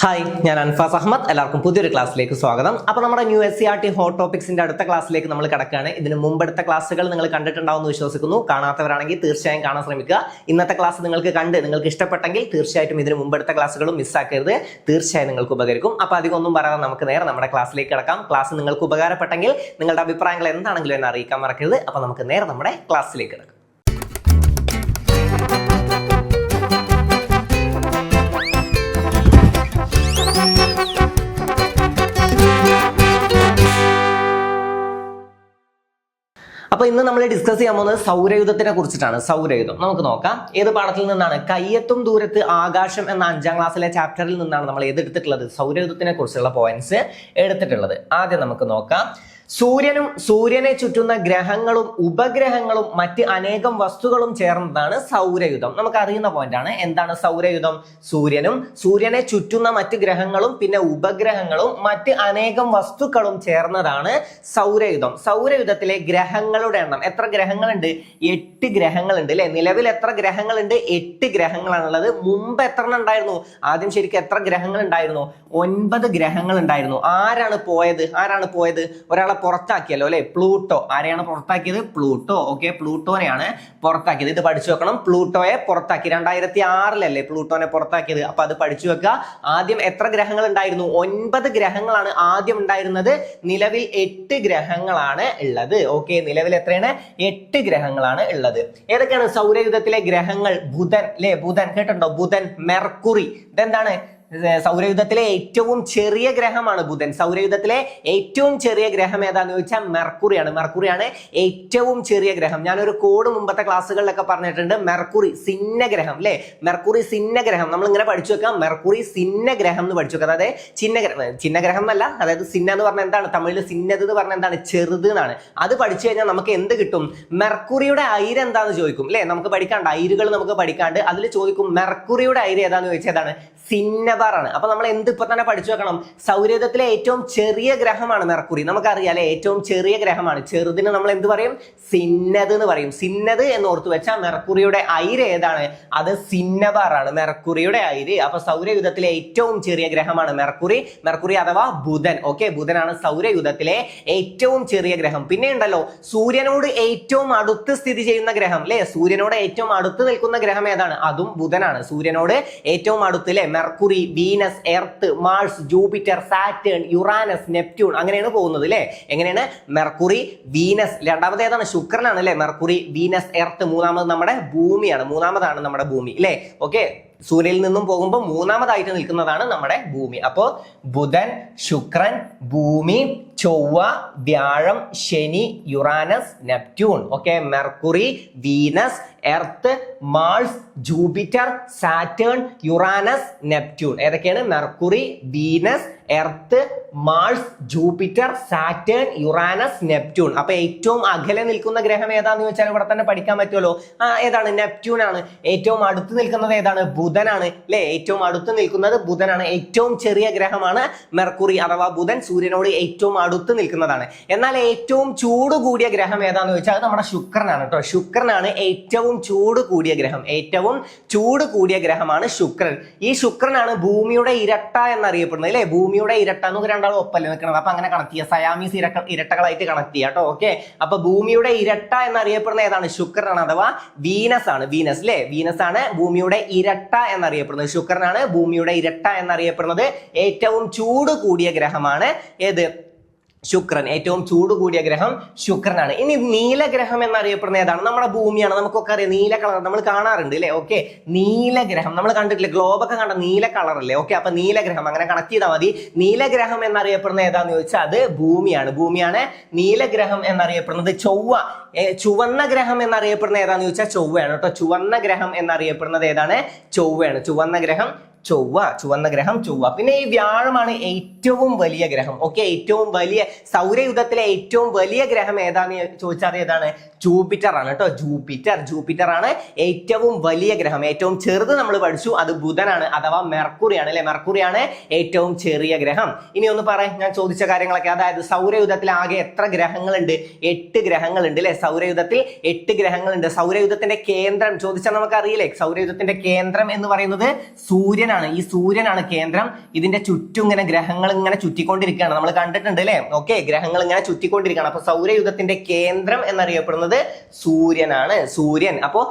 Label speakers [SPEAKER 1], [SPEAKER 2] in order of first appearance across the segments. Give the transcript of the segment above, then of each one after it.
[SPEAKER 1] Hi, ഞാൻ അൻഫാസ് അഹമ്മദ്. എല്ലാവർക്കും പുതിയൊരു ക്ലാസ്സിലേക്ക് സ്വാഗതം. അപ്പോൾ നമ്മുടെ ന്യൂ SCERT ഹോട്ട് ടോപ്പിക്സിന്റെ അടുത്ത ക്ലാസ്സിലേക്ക് നമ്മൾ കിടക്കുകയാണ്. ഇതിന് മുമ്പെടുത്ത ക്ലാസ്സുകൾ നിങ്ങൾ കണ്ടിട്ടുണ്ടാവുമെന്ന് വിശ്വസിക്കുന്നു. കാണാത്തവരാണെങ്കിൽ തീർച്ചയായും കാണാൻ ശ്രമിക്കുക. ഇന്നത്തെ ക്ലാസ് നിങ്ങൾക്ക് ഇഷ്ടപ്പെട്ടെങ്കിൽ തീർച്ചയായിട്ടും ഇതിന് മുമ്പെടുത്ത ക്ലാസ്സുകളും മിസ്സാക്കരുത്. തീർച്ചയായും നിങ്ങൾക്ക് ഉപകരിക്കും. അപ്പോൾ അധികം ഒന്നും പറയാതെ നമുക്ക് നേരെ നമ്മുടെ ക്ലാസ്സിലേക്ക് കിടക്കാം. ക്ലാസ് നിങ്ങൾക്ക് ഉപകാരപ്പെട്ടെങ്കിൽ നിങ്ങളുടെ അഭിപ്രായങ്ങൾ എന്താണെങ്കിലും എന്നെ അറിയിക്കാൻ മറക്കരുത്. അപ്പോൾ നമുക്ക് നേരെ നമ്മുടെ ക്ലാസ്സിലേക്ക് കിടക്കാം. അപ്പൊ ഇന്ന് നമ്മൾ ഡിസ്കസ് ചെയ്യാൻ പോകുന്നത് സൗരയൂഥത്തിനെ കുറിച്ചിട്ടാണ്. സൗരയൂഥം നമുക്ക് നോക്കാം. ഏത് പാഠത്തിൽ നിന്നാണ്? കയ്യെത്തും ദൂരത്ത് ആകാശം എന്ന 5ാം ക്ലാസ്സിലെ ചാപ്റ്ററിൽ നിന്നാണ് നമ്മൾ ഏതെടുത്തിട്ടുള്ളത്? സൗരയൂഥത്തിനെ കുറിച്ചുള്ള പോയിന്റ്സ് എടുത്തിട്ടുള്ളത്. ആദ്യം നമുക്ക് നോക്കാം. സൂര്യനും സൂര്യനെ ചുറ്റുന്ന ഗ്രഹങ്ങളും ഉപഗ്രഹങ്ങളും മറ്റ് അനേകം വസ്തുക്കളും ചേർന്നതാണ് സൗരയൂഥം. നമുക്ക് അറിയുന്ന പോയിന്റ് ആണ്. എന്താണ് സൗരയൂഥം? സൂര്യനും സൂര്യനെ ചുറ്റുന്ന മറ്റ് ഗ്രഹങ്ങളും പിന്നെ ഉപഗ്രഹങ്ങളും മറ്റ് അനേകം വസ്തുക്കളും ചേർന്നതാണ് സൗരയൂഥം. സൗരയൂഥത്തിലെ ഗ്രഹങ്ങളുടെ എണ്ണം എത്ര ഗ്രഹങ്ങളുണ്ട്? 8 ഗ്രഹങ്ങളുണ്ട് അല്ലെ? നിലവിൽ എത്ര ഗ്രഹങ്ങളുണ്ട്? 8 ഗ്രഹങ്ങളാണുള്ളത്. മുമ്പ് എത്ര ഉണ്ടായിരുന്നു? ആദ്യം ശരിക്കും എത്ര ഗ്രഹങ്ങൾ ഉണ്ടായിരുന്നു? 9 ഗ്രഹങ്ങൾ ഉണ്ടായിരുന്നു. ആരാണ് പോയത്? ഒരാളെ പുറത്താക്കിയല്ലോ അല്ലെ? പ്ലൂട്ടോ. ആരെയാണ് പുറത്താക്കിയത്? പ്ലൂട്ടോ. ഓക്കെ, പ്ലൂട്ടോനെയാണ് പുറത്താക്കിയത്. ഇത് പഠിച്ചു വെക്കണം. പ്ലൂട്ടോയെ പുറത്താക്കി 2006 പ്ലൂട്ടോനെ പുറത്താക്കിയത്. അപ്പൊ അത് പഠിച്ചു വെക്കുക. ആദ്യം എത്ര ഗ്രഹങ്ങൾ ഉണ്ടായിരുന്നു? 9 ഗ്രഹങ്ങളാണ് ആദ്യം ഉണ്ടായിരുന്നത്. നിലവിൽ 8 ഗ്രഹങ്ങളാണ് ഉള്ളത്. ഓക്കെ, നിലവിൽ എത്രയാണ്? 8 ഗ്രഹങ്ങളാണ് ഉള്ളത്. ഏതൊക്കെയാണ് സൗരയൂഥത്തിലെ ഗ്രഹങ്ങൾ? ബുധൻ അല്ലെ? ബുധൻ കേട്ടോ? ബുധൻ, മെർക്കുറി. ഇതെന്താണ്? സൗരയൂഥത്തിലെ ഏറ്റവും ചെറിയ ഗ്രഹമാണ് ബുധൻ. സൗരയൂഥത്തിലെ ഏറ്റവും ചെറിയ ഗ്രഹം ഏതാന്ന് ചോദിച്ചാൽ മെർക്കുറിയാണ് ഏറ്റവും ചെറിയ ഗ്രഹം. ഞാനൊരു കോഡ് മുമ്പത്തെ ക്ലാസ്സുകളിലൊക്കെ പറഞ്ഞിട്ടുണ്ട്. മെർക്കുറി സിന്നഗ്രഹം അല്ലെ? മെർക്കുറി സിന്നഗ്രഹം നമ്മൾ ഇങ്ങനെ പഠിച്ചു വെക്കാം. മെർക്കുറി സിന്നഗ്രഹം എന്ന് പഠിച്ചു വെക്കാം. അതായത് ചിഹ്നഗ്രഹം എന്നല്ല, അതായത് സിന്ന എന്ന് പറഞ്ഞാൽ എന്താണ്? തമിഴിൽ സിന്നത് എന്ന് പറഞ്ഞാൽ എന്താണ്? ചെറുത് എന്നാണ്. അത് പഠിച്ചു കഴിഞ്ഞാൽ നമുക്ക് എന്ത് കിട്ടും? മെർക്കുറിയുടെ അയിര് എന്താന്ന് ചോദിക്കും അല്ലെ? നമുക്ക് പഠിക്കാണ്ട് അയിരുകൾ നമുക്ക് പഠിക്കാണ്ട് അതിൽ ചോദിക്കും മെർക്കുറിയുടെ അയിര് ഏതാന്ന് ചോദിച്ചതാണ് സിന്നബാർ ആണ്. അപ്പൊ നമ്മൾ എന്ത് ഇപ്പൊ തന്നെ പഠിച്ചു വെക്കണം? സൗരയൂഥത്തിലെ ഏറ്റവും ചെറിയ ഗ്രഹമാണ് മെർക്കുറി. നമുക്കറിയാം അല്ലെ? ഏറ്റവും ചെറിയ ഗ്രഹമാണ്. ചെറുതിന് നമ്മൾ എന്ത് പറയും? സിന്നത് എന്ന് പറയും. സിന്നത് എന്ന് ഓർത്തു വെച്ചാൽ മെർക്കുറിയുടെ അയിര് ഏതാണ്? അത് സിന്നബാർ ആണ്, മെർക്കുറിയുടെ അയിര്. അപ്പൊ സൗരയൂഥത്തിലെ ഏറ്റവും ചെറിയ ഗ്രഹമാണ് മെർക്കുറി അഥവാ ബുധൻ. ഓക്കെ, ബുധനാണ് സൗരയൂഥത്തിലെ ഏറ്റവും ചെറിയ ഗ്രഹം. പിന്നെ ഉണ്ടല്ലോ സൂര്യനോട് ഏറ്റവും അടുത്ത് സ്ഥിതി ചെയ്യുന്ന ഗ്രഹം അല്ലെ? സൂര്യനോട് ഏറ്റവും അടുത്ത് നിൽക്കുന്ന ഗ്രഹം ഏതാണ്? അതും ബുധനാണ്. സൂര്യനോട് ഏറ്റവും അടുത്ത് അല്ലെ? Mercury, Venus, Earth, Mars, Jupiter, Saturn, Uranus, Neptune, അങ്ങനെയാണ് പോകുന്നത് അല്ലെ? എങ്ങനെയാണ്? Mercury, Venus. രണ്ടാമത് ഏതാണ്? ശുക്രനാണ് അല്ലെ? Mercury, Venus, Earth. മൂന്നാമത് നമ്മുടെ ഭൂമിയാണ്. മൂന്നാമതാണ് നമ്മുടെ ഭൂമി അല്ലെ? ഓക്കെ, സൂര്യനിൽ നിന്നും പോകുമ്പോൾ മൂന്നാമതായിട്ട് നിൽക്കുന്നതാണ് നമ്മുടെ ഭൂമി. അപ്പോ ബുധൻ, ശുക്രൻ, ഭൂമി, ചൊവ്വ, വ്യാഴം, ശനി, Uranus, Neptune. Okay, Mercury, Venus, Earth, Mars, Jupiter, Saturn, Uranus, Neptune. ഏതൊക്കെയാണ്? Mercury, Venus, Earth, Mars, Jupiter, Saturn, Uranus, Neptune. അപ്പൊ ഏറ്റവും അകലെ നിൽക്കുന്ന ഗ്രഹം ഏതാന്ന് ചോദിച്ചാൽ ഇവിടെ തന്നെ പഠിക്കാൻ പറ്റുമല്ലോ. ഏതാണ്? നെപ്റ്റ്യൂൺ ആണ്. ഏറ്റവും അടുത്ത് നിൽക്കുന്നത് ഏതാണ്? ബുധനാണ് അല്ലെ? ഏറ്റവും അടുത്ത് നിൽക്കുന്നത് ബുധനാണ്. ഏറ്റവും ചെറിയ ഗ്രഹമാണ് മെർക്കുറി അഥവാ ബുധൻ. സൂര്യനോട് ഏറ്റവും അടുത്ത് നിൽക്കുന്നതാണ്. എന്നാൽ ഏറ്റവും ചൂട് കൂടിയ ഗ്രഹം ഏതാന്ന് ചോദിച്ചാൽ അത് നമ്മുടെ ശുക്രനാണ് കേട്ടോ. ശുക്രനാണ് ഏറ്റവും ചൂട് കൂടിയ ഗ്രഹം. ഏറ്റവും ചൂട് കൂടിയ ഗ്രഹമാണ് ശുക്രൻ. ഈ ശുക്രനാണ് ഭൂമിയുടെ ഇരട്ട എന്നറിയപ്പെടുന്നത് അല്ലെ? ഭൂമിയുടെ ഇരട്ട എന്ന് രണ്ടാളും ഒപ്പല്ലേ നിൽക്കുന്നത്. അപ്പൊ അങ്ങനെ കണക്ട് ചെയ്യുക, സയാമീസ് ഇരട്ടകളായിട്ട് കണക്ട് ചെയ്യുക കേട്ടോ. ഓക്കെ, അപ്പൊ ഭൂമിയുടെ ഇരട്ട എന്നറിയപ്പെടുന്ന ഏതാണ്? ശുക്രനാണ് അഥവാ വീനസ് ആണ്. വീനസ് അല്ലെ? വീനസ് ആണ് ഭൂമിയുടെ ഇരട്ട എന്നറിയപ്പെടുന്നത്. ശുക്രനാണ് ഭൂമിയുടെ ഇരട്ട എന്നറിയപ്പെടുന്നത്. ഏറ്റവും ചൂട് കൂടിയ ഗ്രഹമാണ് ഏത്? ശുക്രൻ. ഏറ്റവും ചൂട് കൂടിയ ഗ്രഹം ശുക്രനാണ്. ഇനി നീലഗ്രഹം എന്നറിയപ്പെടുന്ന ഏതാണ്? നമ്മുടെ ഭൂമിയാണ്. നമുക്കൊക്കെ അറിയാം, നീല കളർ നമ്മൾ കാണാറുണ്ട് അല്ലെ? ഓക്കെ, നീലഗ്രഹം നമ്മൾ കണ്ടിട്ടില്ലേ? ഗ്ലോബൊക്കെ കണ്ട നീല കളർ അല്ലേ? ഓക്കെ, അപ്പൊ നീലഗ്രഹം അങ്ങനെ കണക്ട് ചെയ്താൽ മതി. നീലഗ്രഹം എന്നറിയപ്പെടുന്ന ഏതാന്ന് ചോദിച്ചാൽ അത് ഭൂമിയാണ്. നീലഗ്രഹം എന്നറിയപ്പെടുന്നത് ചൊവ്വ. ചുവന്ന ഗ്രഹം എന്നറിയപ്പെടുന്ന ഏതാന്ന് ചോദിച്ചാൽ ചൊവ്വയാണ് കേട്ടോ. ചുവന്ന ഗ്രഹം എന്നറിയപ്പെടുന്നത് ഏതാണ്? ചൊവ്വയാണ്. ചുവന്ന ഗ്രഹം ചൊവ്വ. പിന്നെ ഈ വ്യാഴമാണ് ഏറ്റവും വലിയ ഗ്രഹം. ഓക്കെ, ഏറ്റവും വലിയ സൗരയൂഥത്തിലെ ഏറ്റവും വലിയ ഗ്രഹം ഏതാന്ന് ചോദിച്ചാൽ ഏതാണ്? ജൂപ്പിറ്റർ ആണ് കേട്ടോ. ജൂപ്പിറ്റർ ആണ് ഏറ്റവും വലിയ ഗ്രഹം. ഏറ്റവും ചെറുത് നമ്മൾ പഠിച്ചു, അത് ബുധനാണ് അഥവാ മെർക്കുറിയാണ് അല്ലെ? മെർക്കുറിയാണ് ഏറ്റവും ചെറിയ ഗ്രഹം. ഇനി ഒന്ന് പറയാം ഞാൻ ചോദിച്ച കാര്യങ്ങളൊക്കെ. അതായത് സൗരയൂഥത്തിൽ ആകെ എത്ര ഗ്രഹങ്ങളുണ്ട്? 8 ഗ്രഹങ്ങളുണ്ട് അല്ലെ? സൗരയൂഥത്തിൽ 8 ഗ്രഹങ്ങളുണ്ട്. സൗരയൂഥത്തിന്റെ കേന്ദ്രം ചോദിച്ചാൽ നമുക്ക് അറിയില്ലേ? സൗരയൂഥത്തിന്റെ കേന്ദ്രം എന്ന് പറയുന്നത് സൂര്യൻ സൂര്യനാണ് കേന്ദ്രം. ഇതിന്റെ ചുറ്റും ഇങ്ങനെ ഗ്രഹങ്ങൾ ഇങ്ങനെ ചുറ്റിക്കൊണ്ടിരിക്കുകയാണ്. നമ്മൾ കണ്ടിട്ടുണ്ട് അല്ലെ? ഓക്കെ, ഗ്രഹങ്ങൾ ഇങ്ങനെ ചുറ്റിക്കൊണ്ടിരിക്കുകയാണ്. അപ്പൊ സൗരയൂഥത്തിന്റെ കേന്ദ്രം എന്നറിയപ്പെടുന്നത് സൂര്യനാണ്. സൂര്യൻ. അപ്പോ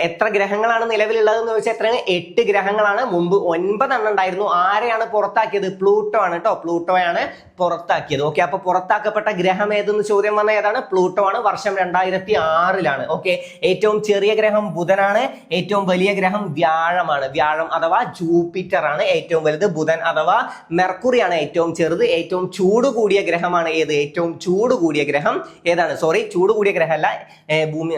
[SPEAKER 1] എത്ര ഗ്രഹങ്ങളാണ് നിലവിലുള്ളത് എന്ന് ചോദിച്ചാൽ എത്രയാണ്? 8 ഗ്രഹങ്ങളാണ്. മുമ്പ് 9 എണ്ണം ഉണ്ടായിരുന്നു. ആരെയാണ് പുറത്താക്കിയത്? പ്ലൂട്ടോ ആണ് കേട്ടോ. പ്ലൂട്ടോയാണ് പുറത്താക്കിയത്. ഓക്കെ, അപ്പൊ പുറത്താക്കപ്പെട്ട ഗ്രഹം ഏതെന്ന് ചോദ്യം വന്ന ഏതാണ്? പ്ലൂട്ടോ ആണ്. വർഷം 2006 ഓക്കെ, ഏറ്റവും ചെറിയ ഗ്രഹം ബുധനാണ്. ഏറ്റവും വലിയ ഗ്രഹം വ്യാഴമാണ്. വ്യാഴം അഥവാ ജൂപ്പിറ്റർ ആണ് ഏറ്റവും വലുത്. ബുധൻ അഥവാ മെർക്കുറിയാണ് ഏറ്റവും ചെറുത്. ഏറ്റവും ചൂട് കൂടിയ ഗ്രഹമാണ് ഏത്? ഏറ്റവും ചൂട് കൂടിയ ഗ്രഹം ഏതാണ്? സോറി, ചൂട് കൂടിയ ഗ്രഹമല്ല, ഭൂമി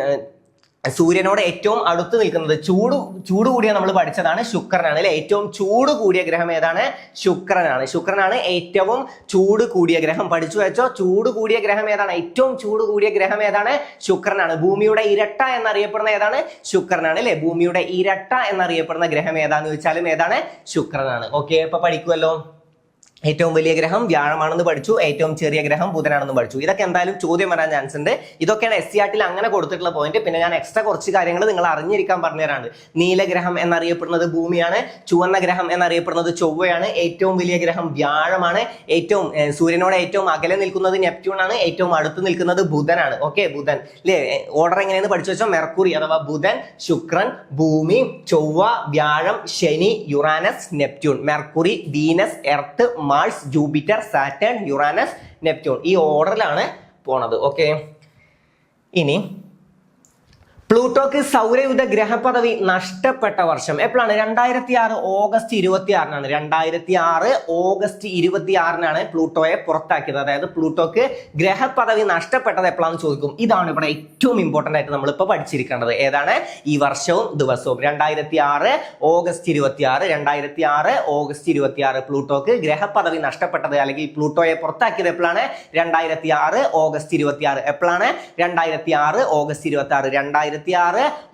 [SPEAKER 1] സൂര്യനോട് ഏറ്റവും അടുത്ത് നിൽക്കുന്നത് ചൂട് കൂടിയ നമ്മൾ പഠിച്ചതാണ് ശുക്രനാണ് അല്ലെ. ഏറ്റവും ചൂട് കൂടിയ ഗ്രഹം ഏതാണ്? ശുക്രനാണ്. ശുക്രനാണ് ഏറ്റവും ചൂട് കൂടിയ ഗ്രഹം. പഠിച്ചു വെച്ചോ, ചൂട് കൂടിയ ഗ്രഹം ഏതാണ്? ഏറ്റവും ചൂട് കൂടിയ ഗ്രഹം ഏതാണ്? ശുക്രനാണ്. ഭൂമിയുടെ ഇരട്ട എന്നറിയപ്പെടുന്ന ഏതാണ്? ശുക്രനാണ് അല്ലെ. ഭൂമിയുടെ ഇരട്ട എന്നറിയപ്പെടുന്ന ഗ്രഹം ഏതാന്ന് ചോദിച്ചാലും ഏതാണ്? ശുക്രനാണ്. ഓക്കെ, ഇപ്പൊ പഠിക്കുമല്ലോ. ഏറ്റവും വലിയ ഗ്രഹം വ്യാഴമാണെന്ന് പഠിച്ചു. ഏറ്റവും ചെറിയ ഗ്രഹം ബുധനാണെന്ന് പഠിച്ചു. ഇതൊക്കെ എന്തായാലും ചോദ്യം വരാൻ ചാൻസ് ഉണ്ട്. ഇതൊക്കെയാണ് SCERT അങ്ങനെ കൊടുത്തിട്ടുള്ള പോയിന്റ്. പിന്നെ ഞാൻ എക്സ്ട്രാ കുറച്ച് കാര്യങ്ങൾ നിങ്ങൾ അറിഞ്ഞിരിക്കാൻ പറഞ്ഞുതരാണ്ട്. നീലഗ്രഹം എന്നറിയപ്പെടുന്നത് ഭൂമിയാണ്. ചുവന്ന ഗ്രഹം എന്നറിയപ്പെടുന്നത് ചൊവ്വയാണ്. ഏറ്റവും വലിയ ഗ്രഹം വ്യാഴമാണ്. ഏറ്റവും സൂര്യനോട് ഏറ്റവും അകലെ നിൽക്കുന്നത് നെപ്റ്റ്യൂൺ ആണ്. ഏറ്റവും അടുത്ത് നിൽക്കുന്നത് ബുധനാണ്. ഓക്കെ, ബുധൻ അല്ലേ. ഓർഡർ എങ്ങനെയെന്ന് പഠിച്ചു വെച്ചോ. മെർക്കുറി അഥവാ ബുധൻ, ശുക്രൻ, ഭൂമി, ചൊവ്വ, വ്യാഴം, ശനി, Uranus, Neptune. Mercury, Venus, Earth, Mars, Jupiter, Saturn, Uranus, Neptune. ഈ ഓർഡറിലാണ് പോണത്. ഓക്കെ, ഇനി പ്ലൂട്ടോക്ക് സൗരയൂഥ ഗ്രഹപദവി നഷ്ടപ്പെട്ട വർഷം എപ്പോഴാണ്? 2006 ഓഗസ്റ്റ് 26 2006 ഓഗസ്റ്റ് 26 പ്ലൂട്ടോയെ പുറത്താക്കിയത്. അതായത് പ്ലൂട്ടോക്ക് ഗ്രഹപദവി നഷ്ടപ്പെട്ടത് എപ്പോഴാണെന്ന് ചോദിക്കും. ഇതാണ് ഇവിടെ ഏറ്റവും ഇമ്പോർട്ടന്റ് ആയിട്ട് നമ്മൾ ഇപ്പൊ പഠിച്ചിരിക്കേണ്ടത്. ഏതാണ്? ഈ വർഷവും ദിവസവും. 2006 ഓഗസ്റ്റ് 26 2006 ഓഗസ്റ്റ് 26 പ്ലൂട്ടോക്ക് ഗ്രഹപദവി നഷ്ടപ്പെട്ടത് അല്ലെങ്കിൽ പ്ലൂട്ടോയെ പുറത്താക്കിയത് എപ്പോഴാണ്? 2006 ഓഗസ്റ്റ് 26 എപ്പോഴാണ്? 2006 ഓഗസ്റ്റ് 26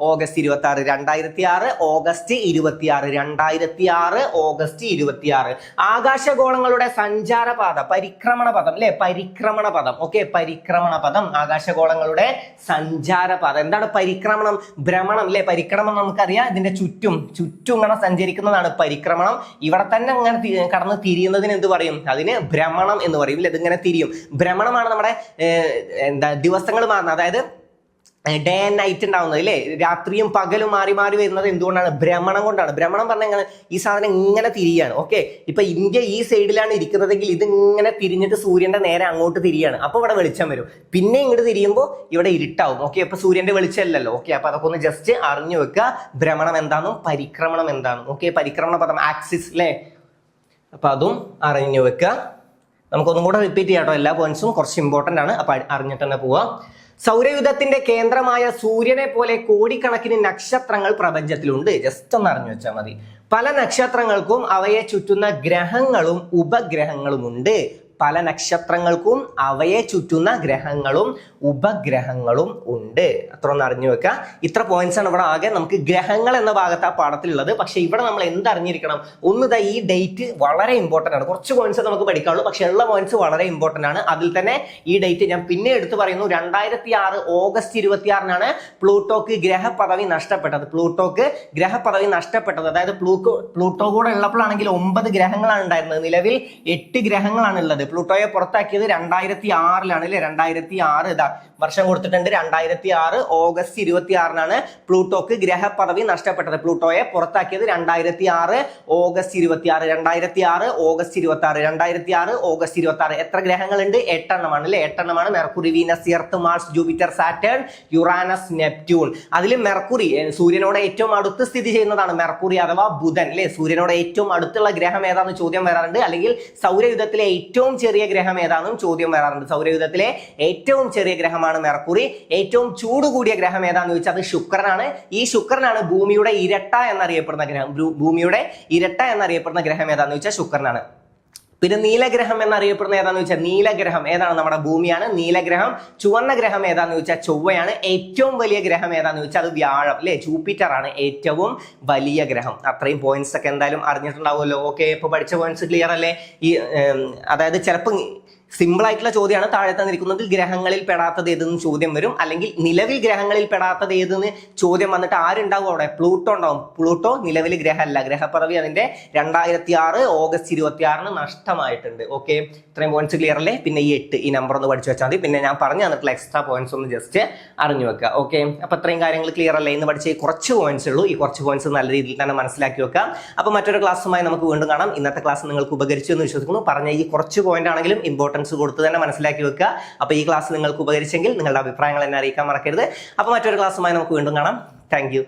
[SPEAKER 1] ഓഗസ്റ്റ് 26 2006 ഓഗസ്റ്റ് 26 2006 ഓഗസ്റ്റ് 26. ആകാശഗോളങ്ങളുടെ സഞ്ചാരപാത, പരിക്രമണ പദം അല്ലെ. പരിക്രമണ പദം. ഓക്കെ, പരിക്രമണ പദം. ആകാശഗോളങ്ങളുടെ സഞ്ചാരപാത. എന്താണ് പരിക്രമണം? ഭ്രമണം അല്ലെ. പരിക്രമണം നമുക്കറിയാം. ഇതിന്റെ ചുറ്റും ഇങ്ങനെ സഞ്ചരിക്കുന്നതാണ് പരിക്രമണം. ഇവിടെ തന്നെ അങ്ങനെ കടന്ന് തിരിയുന്നതിന് എന്ത് പറയും? അതിന് ഭ്രമണം എന്ന് പറയും അല്ലെ. ഇതിങ്ങനെ തിരിയും. ഭ്രമണമാണ് നമ്മുടെ ദിവസങ്ങൾ മാറുന്നത്. അതായത് ഡേ ആൻഡ് നൈറ്റ് ഉണ്ടാവുന്നത് അല്ലേ. രാത്രിയും പകലും മാറി മാറി വരുന്നത് എന്തുകൊണ്ടാണ്? ഭ്രമണം കൊണ്ടാണ്. ഭ്രമണം പറഞ്ഞാൽ എങ്ങനെ? ഈ സാധനം ഇങ്ങനെ തിരിയാണ്. ഓക്കെ, ഇപ്പൊ ഇന്ത്യ ഈ സൈഡിലാണ് ഇരിക്കുന്നതെങ്കിൽ ഇത് ഇങ്ങനെ തിരിഞ്ഞിട്ട് സൂര്യന്റെ നേരെ അങ്ങോട്ട് തിരിയാണ്. അപ്പൊ ഇവിടെ വെളിച്ചം വരും. പിന്നെ ഇങ്ങോട്ട് തിരിയുമ്പോൾ ഇവിടെ ഇരുട്ടാവും. ഓക്കെ, അപ്പൊ സൂര്യന്റെ വെളിച്ചമല്ലല്ലോ. ഓക്കെ, അപ്പൊ അതൊക്കെ ഒന്ന് ജസ്റ്റ് അറിഞ്ഞു വെക്കുക. ഭ്രമണം എന്താണെന്നും പരിക്രമണം എന്താണെന്നും. ഓക്കെ, പരിക്രമണ പദം ആക്സിസ് അല്ലേ. അപ്പൊ അതും അറിഞ്ഞു വെക്കുക. നമുക്കൊന്നും കൂടെ റിപ്പീറ്റ് ചെയ്യാം കേട്ടോ. എല്ലാ പോയിന്റ്സും കുറച്ച് ഇമ്പോർട്ടന്റ് ആണ്. അപ്പൊ അറിഞ്ഞിട്ട് തന്നെ പോവാം. സൗരയൂഥത്തിന്റെ കേന്ദ്രമായ സൂര്യനെ പോലെ കോടിക്കണക്കിന് നക്ഷത്രങ്ങൾ പ്രപഞ്ചത്തിലുണ്ട്. ജസ്റ്റ് ഒന്ന് അറിഞ്ഞു വെച്ചാൽ മതി. പല നക്ഷത്രങ്ങൾക്കും അവയെ ചുറ്റുന്ന ഗ്രഹങ്ങളും ഉപഗ്രഹങ്ങളും ഉണ്ട്. പല നക്ഷത്രങ്ങൾക്കും അവയെ ചുറ്റുന്ന ഗ്രഹങ്ങളും ഉപഗ്രഹങ്ങളും ഉണ്ട്. അത്ര ഒന്ന് അറിഞ്ഞു വെക്കുക. ഇത്ര പോയിന്റ്സ് ആണ് ഇവിടെ ആകെ നമുക്ക് ഗ്രഹങ്ങൾ എന്ന ഭാഗത്ത് ആ പാഠത്തിലുള്ളത്. പക്ഷെ ഇവിടെ നമ്മൾ എന്തറിഞ്ഞിരിക്കണം? ഒന്ന് ഈ ഡേറ്റ് വളരെ ഇമ്പോർട്ടന്റ് ആണ്. കുറച്ച് പോയിന്റ്സ് നമുക്ക് പഠിക്കാനുള്ളൂ, പക്ഷെ ഉള്ള പോയിന്റ്സ് വളരെ ഇമ്പോർട്ടന്റ് ആണ്. അതിൽ തന്നെ ഈ ഡേറ്റ് ഞാൻ പിന്നെ എടുത്തു പറയുന്നു. 2006 ഓഗസ്റ്റ് 26 പ്ലൂട്ടോക്ക് ഗ്രഹപദവി നഷ്ടപ്പെട്ടത്. പ്ലൂട്ടോക്ക് ഗ്രഹപദവി നഷ്ടപ്പെട്ടത്. അതായത് പ്ലൂട്ടോ കൂടെ ഉള്ളപ്പോഴാണെങ്കിൽ 9 ഗ്രഹങ്ങളാണ് ഉണ്ടായിരുന്നത്. നിലവിൽ 8 ഗ്രഹങ്ങളാണ് ഉള്ളത്. പ്ലൂട്ടോയെ പുറത്താക്കിയത് 2006 അല്ലെ. 2006 ഇതാ വർഷം കൊടുത്തിട്ടുണ്ട്. 2006 ഓഗസ്റ്റ് 26 പ്ലൂട്ടോക്ക് ഗ്രഹപദവി നഷ്ടപ്പെട്ടത്. പ്ലൂട്ടോയെ പുറത്താക്കിയത് 2006 ഓഗസ്റ്റ് 26 2006 ഓഗസ്റ്റ് 26 2006 ഓഗസ്റ്റ് 26. എത്ര ഗ്രഹങ്ങളുണ്ട്? 8 എണ്ണമാണ് അല്ലെ. 8 എണ്ണമാണ്. Mercury, Venus, Earth, Mars, Jupiter, Saturn, Uranus, Neptune. അതിൽ മെർക്കുറി സൂര്യനോട് ഏറ്റവും അടുത്ത് സ്ഥിതി ചെയ്യുന്നതാണ് മെർക്കുറി അഥവാ ബുധൻ അല്ലെ. സൂര്യനോട് ഏറ്റവും അടുത്തുള്ള ഗ്രഹം ഏതാണെന്ന് ചോദ്യം വരാറുണ്ട്. അല്ലെങ്കിൽ സൗരയൂഥത്തിലെ ഏറ്റവും ചെറിയ ഗ്രഹം ഏതാണെന്നും ചോദ്യം വരാറുണ്ട്. സൗരയൂഥത്തിലെ ഏറ്റവും ചെറിയ ഗ്രഹമാണ് മെർക്കുറി. ഏറ്റവും ചൂട് കൂടിയ ഗ്രഹം ഏതാന്ന് ചോദിച്ചാൽ അത് ശുക്രനാണ്. ഈ ശുക്രനാണ് ഭൂമിയുടെ ഇരട്ട എന്നറിയപ്പെടുന്ന ഗ്രഹം. ഭൂമിയുടെ ഇരട്ട എന്നറിയപ്പെടുന്ന ഗ്രഹം ഏതാന്ന് ചോദിച്ചാൽ ശുക്രനാണ്. പിന്നെ നീലഗ്രഹം എന്നറിയപ്പെടുന്ന ഏതാന്ന് ചോദിച്ചാൽ നീലഗ്രഹം ഏതാണ്? നമ്മുടെ ഭൂമിയാണ്. നീലഗ്രഹം. ചുവന്ന ഗ്രഹം ഏതാന്ന് ചോദിച്ചാൽ ചൊവ്വയാണ്. ഏറ്റവും വലിയ ഗ്രഹം ഏതാന്ന് ചോദിച്ചാൽ അത് വ്യാഴം അല്ലെ. ജൂപ്പിറ്റർ ആണ് ഏറ്റവും വലിയ ഗ്രഹം. അത്രയും പോയിന്റ്സ് ഒക്കെ എന്തായാലും അറിഞ്ഞിട്ടുണ്ടാവുമല്ലോ. ഓക്കെ, ഇപ്പൊ പഠിച്ച പോയിന്റ്സ് ക്ലിയർ അല്ലേ? ഈ അതായത് ചിലപ്പോൾ സിമ്പിൾ ആയിട്ടുള്ള ചോദ്യമാണ്. താഴെ തന്നിരിക്കുന്നതിൽ ഗ്രഹങ്ങളിൽ പെടാത്തത് ഏതെന്ന് ചോദ്യം വരും, അല്ലെങ്കിൽ നിലവിൽ ഗ്രഹങ്ങളിൽ പെടാത്തത് ഏതെന്ന് ചോദ്യം വന്നിട്ട് ആരുണ്ടാവും അവിടെ? പ്ലൂട്ടോ ഉണ്ടാവും. പ്ലൂട്ടോ നിലവിൽ ഗ്രഹമല്ല, ഗ്രഹപ്പദവി അതിന്റെ 2006 ഓഗസ്റ്റ് 26 നഷ്ടമായിട്ടുണ്ട്. ഓക്കെ, ഇത്രയും പോയിന്റ്സ് ക്ലിയർ അല്ലേ? പിന്നെ ഈ 8 ഈ നമ്പർ ഒന്ന് പഠിച്ചു വെച്ചാൽ മതി. പിന്നെ ഞാൻ പറഞ്ഞു തന്നിട്ടുള്ള എക്സ്ട്രാ പോയിന്റ്സ് ഒന്ന് ജസ്റ്റ് അറിഞ്ഞു വെക്കുക. ഓക്കെ, അപ്പൊ ഇത്രയും കാര്യങ്ങൾ ക്ലിയർ അല്ലേ? ഇന്ന് പഠിച്ച കുറച്ച് പോയിന്റ്സ് ഉള്ളൂ. ഈ കുറച്ച് പോയിന്റ്സ് നല്ല രീതിയിൽ തന്നെ മനസ്സിലാക്കി വെക്കാം. അപ്പൊ മറ്റൊരു ക്ലാസ്സുമായി നമുക്ക് വീണ്ടും കാണാം. ഇന്നത്തെ ക്ലാസ് നിങ്ങൾക്ക് ഉപകരിച്ചു എന്ന് വിശ്വസിക്കുന്നു. പറഞ്ഞ ഈ കുറച്ച് പോയിന്റ് ആണെങ്കിലും ഇമ്പോർട്ടൻസ് കൊടുത്ത് തന്നെ മനസ്സിലാക്കി വെക്കുക. അപ്പൊ ഈ ക്ലാസ് നിങ്ങൾക്ക് ഉപകരിച്ചെങ്കിൽ നിങ്ങളുടെ അഭിപ്രായങ്ങൾ എന്നെ അറിയിക്കാൻ മറക്കരുത്. അപ്പൊ മറ്റൊരു ക്ലാസ്സുമായി നമുക്ക് വീണ്ടും കാണാം. Thank you.